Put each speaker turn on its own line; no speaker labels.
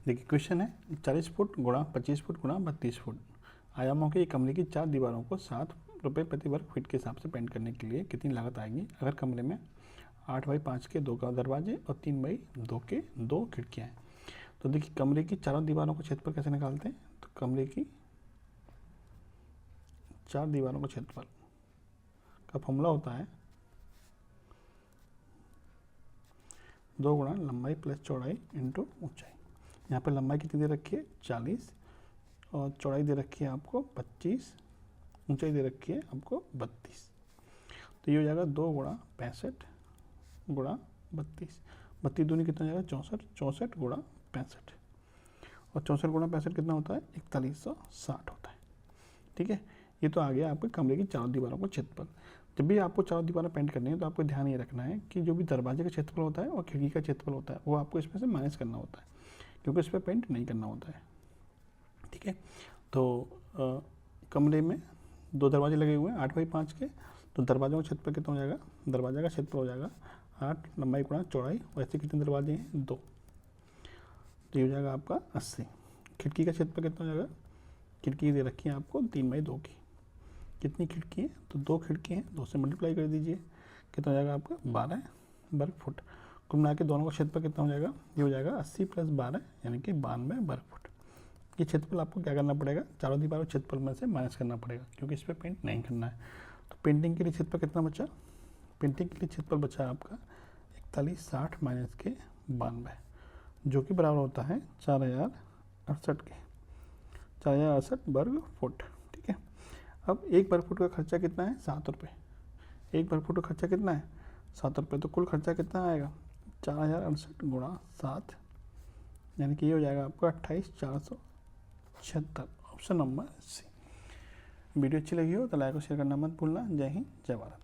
देखिए क्वेश्चन है 40 फुट गुणा 25 फुट गुणा 32 फुट आयामों के एक कमरे की 4 दीवारों को 7 रुपये प्रति वर्ग फीट के हिसाब से पेंट करने के लिए कितनी लागत आएगी अगर कमरे में 8x5 के 2 दरवाजे और 3x2 के 2 खिड़कियाँ हैं। तो देखिए कमरे की चारों दीवारों का क्षेत्रफल कैसे निकालते हैं। तो कमरे की 4 दीवारों का क्षेत्रफल का फॉर्मूला होता है 2 गुणा लंबाई प्लस चौड़ाई इंटू ऊंचाई। यहाँ पर लंबाई कितनी दे रखी है 40 और चौड़ाई दे रखी है आपको 25, ऊंचाई दे रखी है आपको 32। तो ये हो जाएगा 2 गुणा 65 गुणा 32, 32 दूनी कितना हो जाएगा 64, 64 गुणा 65 और 64 गुणा 65 कितना होता है 4160 होता है। ठीक है, ये तो आ गया आपके कमरे की चारों दीवारों का क्षेत्रफल। जब भी आपको चारों दीवारें पेंट करनी है तो आपको ध्यान ये रखना है कि जो भी दरवाजे का क्षेत्रफल होता है और खिड़की का क्षेत्रफल होता है वो आपको इसमें से माइनस करना होता है, क्योंकि इस पर पेंट नहीं करना होता है। ठीक है, तो कमरे में 2 दरवाजे लगे हुए हैं 8x5 के, तो दरवाजों का क्षेत्रफल कितना हो जाएगा, दरवाजा का क्षेत्रफल हो जाएगा 8 लंबाई गुणा चौड़ाई, वैसे कितने दरवाजे हैं 2, तो ये हो जाएगा आपका 80। खिड़की का क्षेत्रफल कितना हो जाएगा, खिड़की दे रखी है आपको 3x2 की, कितनी खिड़की है तो 2 खिड़की हैं, 2 से मल्टीप्लाई कर दीजिए कितना हो जाएगा आपका 12 वर्ग फुट। कुल मिला के दोनों का क्षेत्रफल कितना हो जाएगा, ये हो जाएगा 80 + 12 यानी कि 92 वर्ग फुट। ये क्षेत्रफल आपको क्या करना पड़ेगा, चारों दीवारों क्षेत्रफल में से माइनस करना पड़ेगा, क्योंकि इस पर पेंट नहीं करना है। तो पेंटिंग के लिए क्षेत्रफल कितना बचा, पेंटिंग के लिए क्षेत्रफल बचा आपका 4160 माइनस के 92, जो कि बराबर होता है 4068 के, 4068 वर्ग फुट। ठीक है, अब 1 वर्ग फुट का खर्चा कितना है 7 रुपये, 1 वर्ग फुट का खर्चा कितना है 7 रुपये, तो कुल खर्चा कितना आएगा 4068 गुणा 7 यानी कि ये हो जाएगा आपका 28476, ऑप्शन नंबर सी। वीडियो अच्छी लगी हो तो लाइक और शेयर करना मत भूलना। जय हिंद, जय भारत।